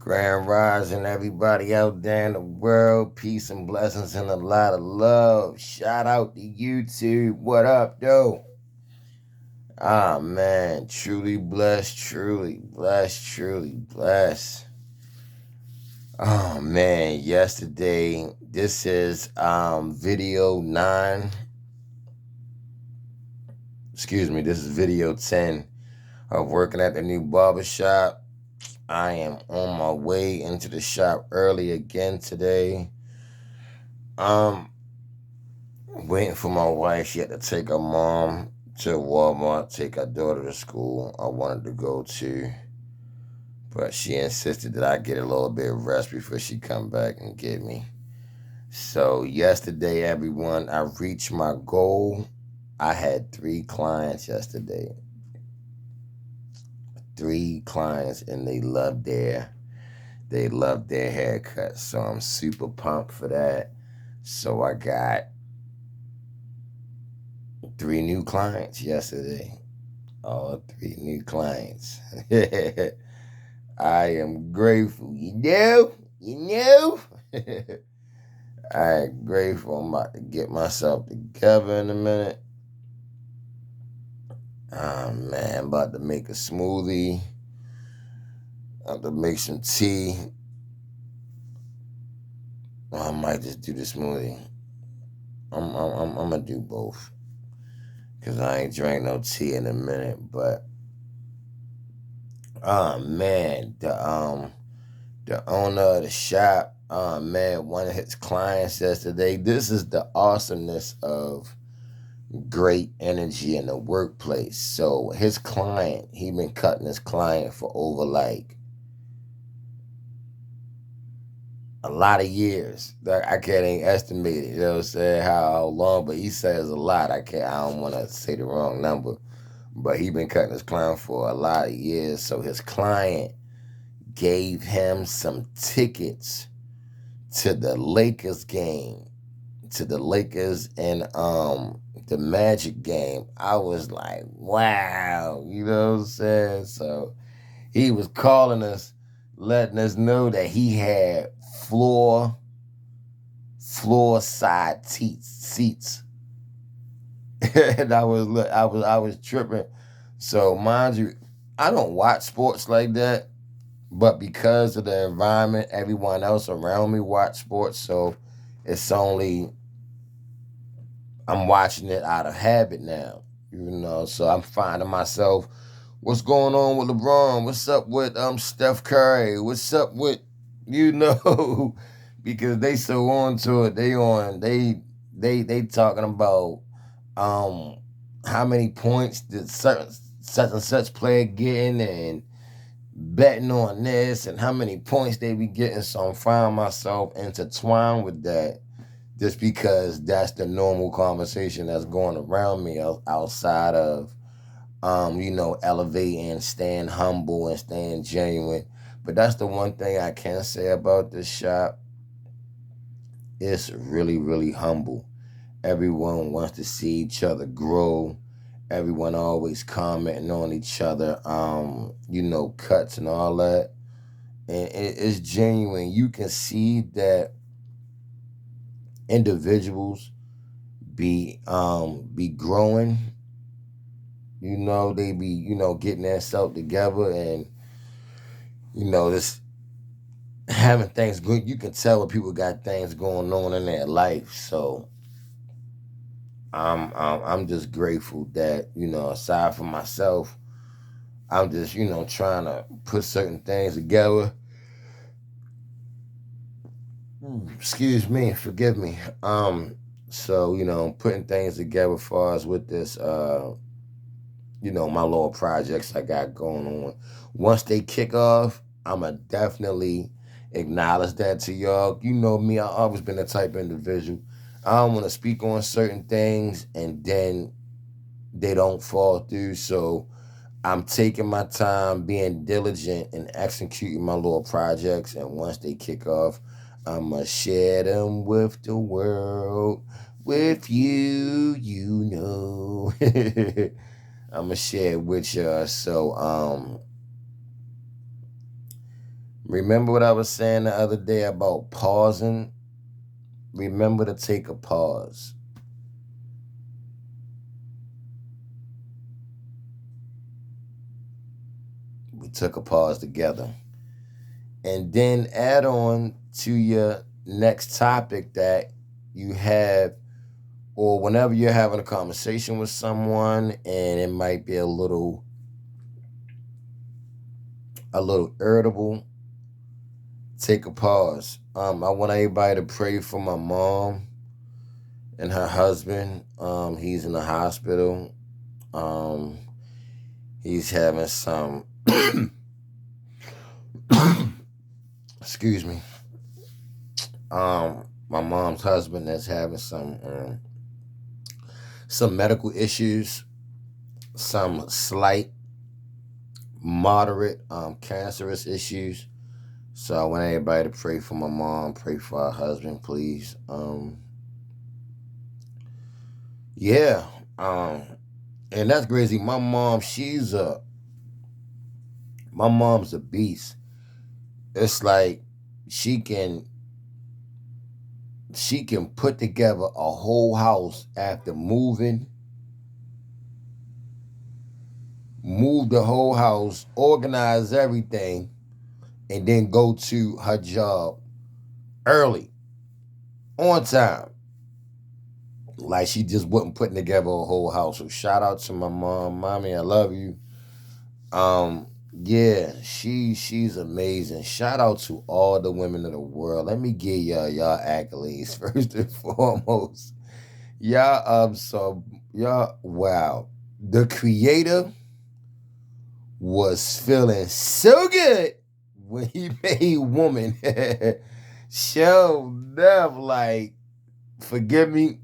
Grand Rising, everybody out there in the world. Peace and blessings and a lot of love. Shout out to YouTube. What up, though? Ah, man. Truly blessed, truly blessed, truly blessed. Oh, man. Yesterday, this is video 9. Excuse me, this is video 10 of working at the new barbershop. I am on my way into the shop early again today. Um, Waiting for my wife. She had to take her mom to Walmart, take her daughter to school. I wanted to go to, but she insisted that I get a little bit of rest before she come back and get me. So yesterday, everyone, I reached my goal. I had 3 clients yesterday. 3 clients, and they loved their haircut. So I'm super pumped for that. So I got 3 new clients yesterday. All 3 new clients. I am grateful. I am grateful. I'm about to get myself together in a minute. Oh man, I'm about to make a smoothie. I'm about to make some tea. Or I might just do the smoothie. I'm gonna do both. Cause I ain't drank no tea in a minute, but oh man, the owner of the shop, oh man, one of his clients yesterday. This is the awesomeness of great energy in the workplace. So his client, he been cutting his client for over like a lot of years. I can't even estimate it, you know what I'm saying, how long, but he says a lot. I don't wanna say the wrong number. But he been cutting his client for a lot of years. So his client gave him some tickets to the Lakers game, to the Lakers and the Magic game. I was like, wow, you know what I'm saying? So he was calling us, letting us know that he had floor side seats. And I was tripping. So mind you, I don't watch sports like that, but because of the environment, everyone else around me watch sports, so it's only I'm watching it out of habit now. So I'm finding myself, what's going on with LeBron? What's up with Steph Curry? What's up with you know because they so on to it. They talking about um how many points did such and such player getting, and betting on this and how many points they be getting. So I'm finding myself intertwined with that just because that's the normal conversation that's going around me outside of elevating, staying humble and staying genuine. But that's the one thing I can say about this shop. It's really, really humble. Everyone wants to see each other grow. Everyone always commenting on each other, cuts and all that. And it's genuine. You can see that individuals be growing. They be, getting themselves together and, this having things good. You can tell when people got things going on in their life. So I'm just grateful that, aside from myself, I'm just, trying to put certain things together. Excuse me, forgive me. So, putting things together as far as with this, my little projects I got going on. Once they kick off, I'ma definitely acknowledge that to y'all. You know me, I've always been the type of individual. I don't want to speak on certain things and then they don't fall through. So I'm taking my time, being diligent, and executing my little projects. And once they kick off, I'ma share them with the world, with you, I'ma share it with y'all. So, Remember what I was saying the other day about pausing? Remember to take a pause. We took a pause together. And then add on to your next topic that you have, or whenever you're having a conversation with someone and it might be a little irritable, take a pause. I want everybody to pray for my mom and her husband. He's in the hospital. Um, he's having some excuse me. My mom's husband is having some medical issues, some slight, moderate cancerous issues. So I want everybody to pray for my mom, pray for her husband, please. Yeah. Um, and that's crazy. My mom's a beast. It's like she can she can put together a whole house after move the whole house, organize everything, and then go to her job early, on time. Like she just wasn't putting together a whole house. So shout out to my mom. Mommy, I love you. Um, yeah, she's amazing. Shout out to all the women of the world. Let me give y'all accolades first and foremost. Y'all wow. The creator was feeling so good when he made woman. Show enough, like, forgive me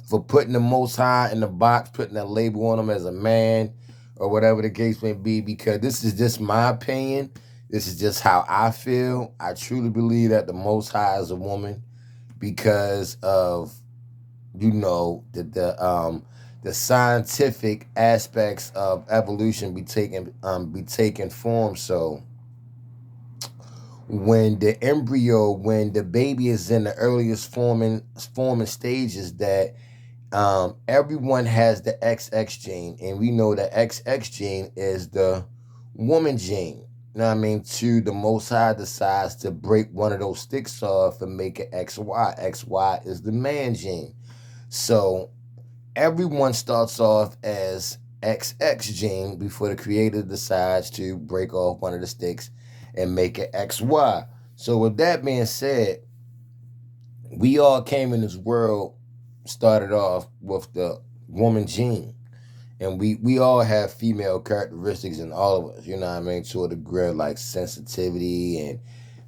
for putting the most high in the box, putting that label on him as a man or whatever the case may be, because this is just my opinion. This is just how I feel. I truly believe that the most high is a woman because of, the scientific aspects of evolution be taking form. So when the baby is in the earliest forming stages, that everyone has the XX gene, and we know the XX gene is the woman gene. You know what I mean? To the Most High decides to break one of those sticks off and make it XY. XY is the man gene. So everyone starts off as XX gene before the creator decides to break off one of the sticks and make it XY. So with that being said, we all came in this world, started off with the woman gene. And we all have female characteristics in all of us, you know what I mean, to a degree, like sensitivity and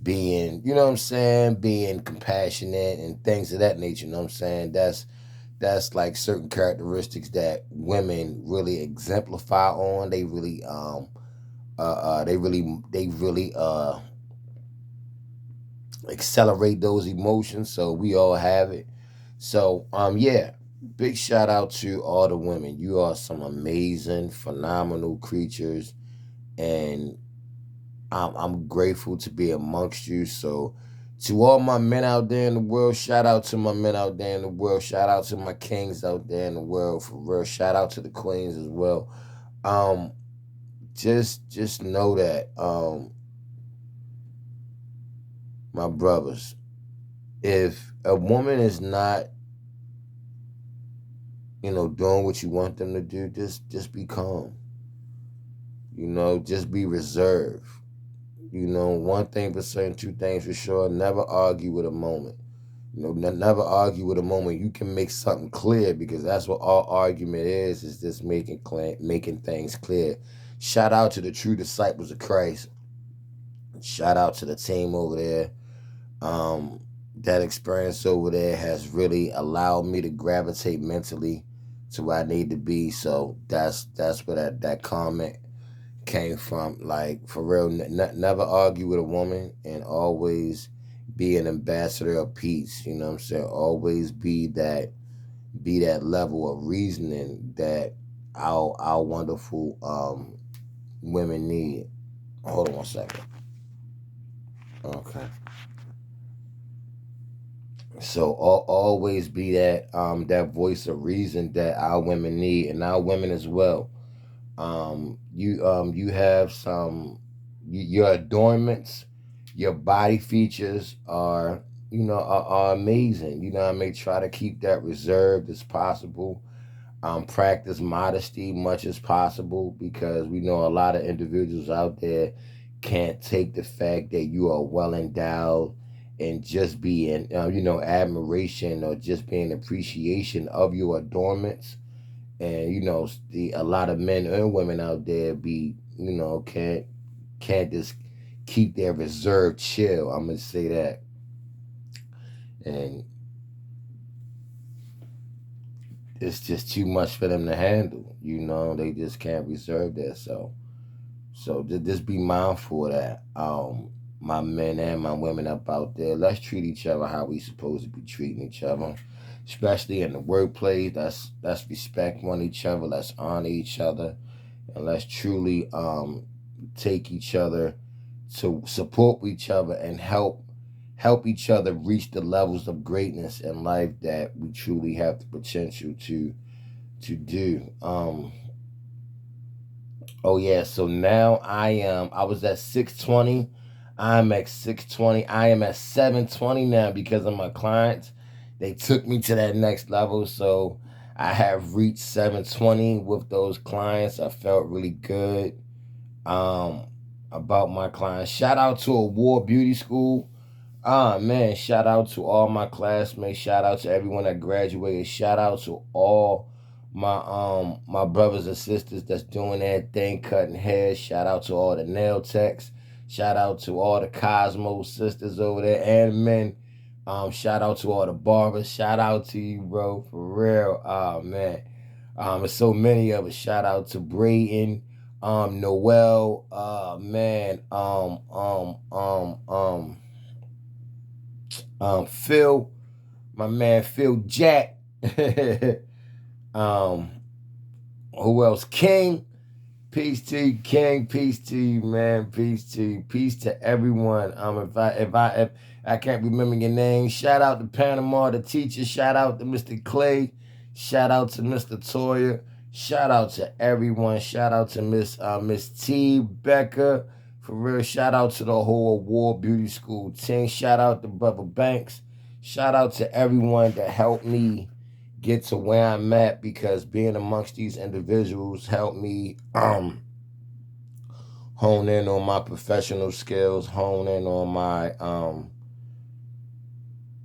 being, you know what I'm saying, being compassionate and things of that nature, you know what I'm saying? That's like certain characteristics that women really exemplify on. They really accelerate those emotions. So we all have it. So yeah, big shout out to all the women. You are some amazing, phenomenal creatures, and I'm grateful to be amongst you. So to all my men out there in the world, shout out to my men out there in the world. Shout out to my kings out there in the world, for real. Shout out to the queens as well. Um, just know that, my brothers, if a woman is not, doing what you want them to do, just be calm. Just be reserved. One thing for certain, two things for sure. Never argue with a moment. Never argue with a moment. You can make something clear, because that's what all argument is just making things clear. Shout out to the true disciples of Christ. Shout out to the team over there. That experience over there has really allowed me to gravitate mentally to where I need to be. So that's where that comment came from. Like, for real, never argue with a woman, and always be an ambassador of peace. You know what I'm saying? Always be that level of reasoning that our wonderful women need. Hold on one second. Okay. So always be that voice of reason that our women need, and our women as well. You have your adornments, your body features are are amazing. I mean, try to keep that reserved as possible. Practice modesty much as possible, because we know a lot of individuals out there can't take the fact that you are well endowed, and just be in admiration, or just be in appreciation of your adornments. And a lot of men and women out there be can't just keep their reserve chill. I'm gonna say that. And it's just too much for them to handle. They just can't reserve that. So just be mindful of that. My men and my women up out there, let's treat each other how we supposed to be treating each other, especially in the workplace. Let's respect one each other. Let's honor each other, and let's truly take each other to support each other, and help each other reach the levels of greatness in life that we truly have the potential to do. Oh yeah, so now I was at 620. I'm at 620. I am at 720 now because of my clients. They took me to that next level. So I have reached 720 with those clients. I felt really good um about my clients. Shout out to Award Beauty School. Ah man, shout out to all my classmates. Shout out to everyone that graduated. Shout out to all my brothers and sisters that's doing that thing, cutting hair. Shout out to all the nail techs. Shout out to all the Cosmo sisters over there and men. Shout out to all the barbers. Shout out to you, bro, for real. Oh man. There's so many of us. Shout out to Brayton, Noel, man, Phil, my man Phil Jack. um, who else? King. Peace to you, King. Peace to you, man. Peace to you. Peace to everyone. If I can't remember your name, shout out to Panama, the teacher. Shout out to Mr. Clay. Shout out to Mr. Toya. Shout out to everyone. Shout out to Miss T Becca. For real. Shout out to the whole Award Beauty School team. Shout out to Brother Banks. Shout out to everyone that helped me get to where I'm at, because being amongst these individuals helped me hone in on my professional skills, hone in on my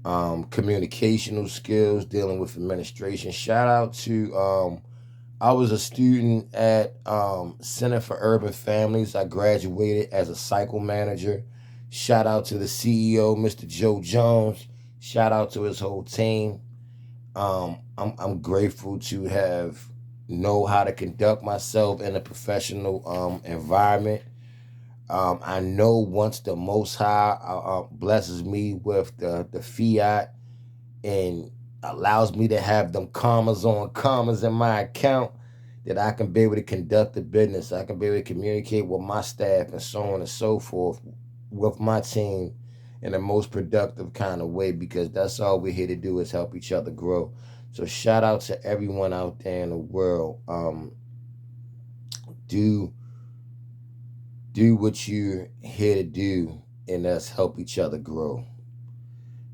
communicational skills, dealing with administration. Shout out to I was a student at Center for Urban Families. I graduated as a cycle manager. Shout out to the CEO, Mr. Joe Jones. Shout out to his whole team. I'm grateful to have know how to conduct myself in a professional environment. I know once the Most High blesses me with the fiat and allows me to have them commas on commas in my account, that I can be able to conduct the business. I can be able to communicate with my staff and so on and so forth with my team in the most productive kind of way, because that's all we're here to do, is help each other grow. So shout out to everyone out there in the world. Do what you're here to do, and that's help each other grow.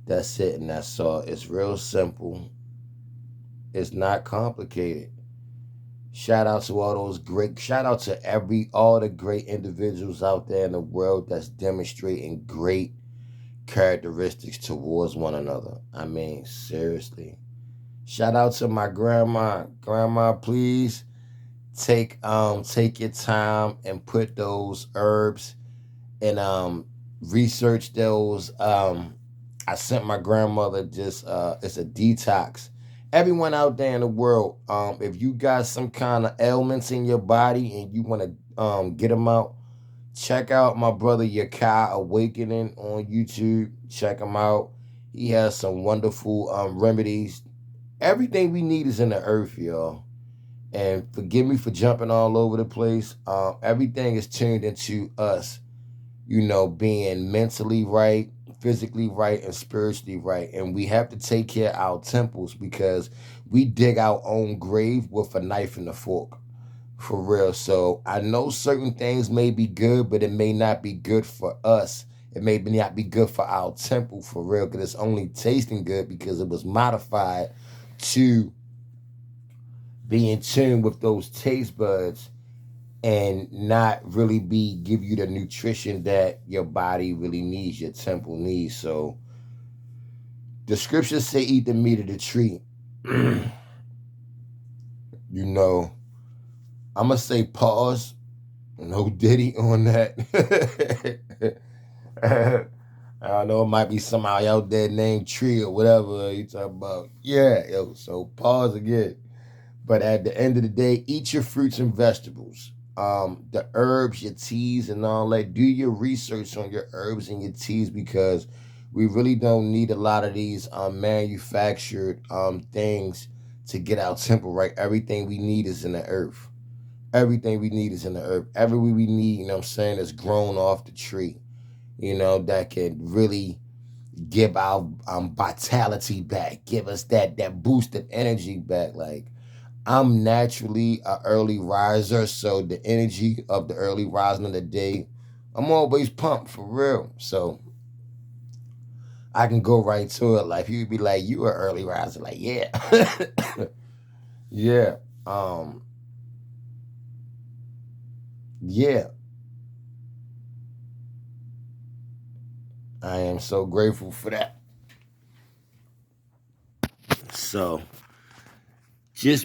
That's it, and that's all. It's real simple. It's not complicated. Shout out to all those great. Shout out to all the great individuals out there in the world that's demonstrating great characteristics towards one another. I mean, seriously. Shout out to my grandma. Grandma, please take your time and put those herbs and research those. I sent my grandmother just it's a detox. Everyone out there in the world, if you got some kind of ailments in your body and you want to get them out, check out my brother Yakai Awakening on YouTube. Check him out. He has some wonderful remedies. Everything we need is in the earth, y'all. And forgive me for jumping all over the place. Everything is tuned into us. being mentally right, physically right, and spiritually right. And we have to take care of our temples because we dig our own grave with a knife and a fork. For real. So I know certain things may be good, but it may not be good for us. It may not be good for our temple for real, because it's only tasting good because it was modified to be in tune with those taste buds and not really give you the nutrition that your body really needs, your temple needs. So the scriptures say eat the meat of the tree. you know, I'm gonna say pause. No Diddy on that. I don't know, it might be somebody out there named Tree or whatever you talk about. Yeah, yo, so pause again. But at the end of the day, eat your fruits and vegetables. The herbs, your teas, and all that. Do your research on your herbs and your teas because we really don't need a lot of these manufactured things to get our temple right. Everything we need is in the earth. Everything we need is in the earth. Everything we need, what I'm saying, is grown off the tree. That can really give our vitality back, give us that boosted energy back. Like, I'm naturally an early riser, so the energy of the early rising of the day, I'm always pumped for real. So I can go right to it. Like, you'd be like, "You are early riser?" Like, yeah, yeah, yeah. I am so grateful for that. So just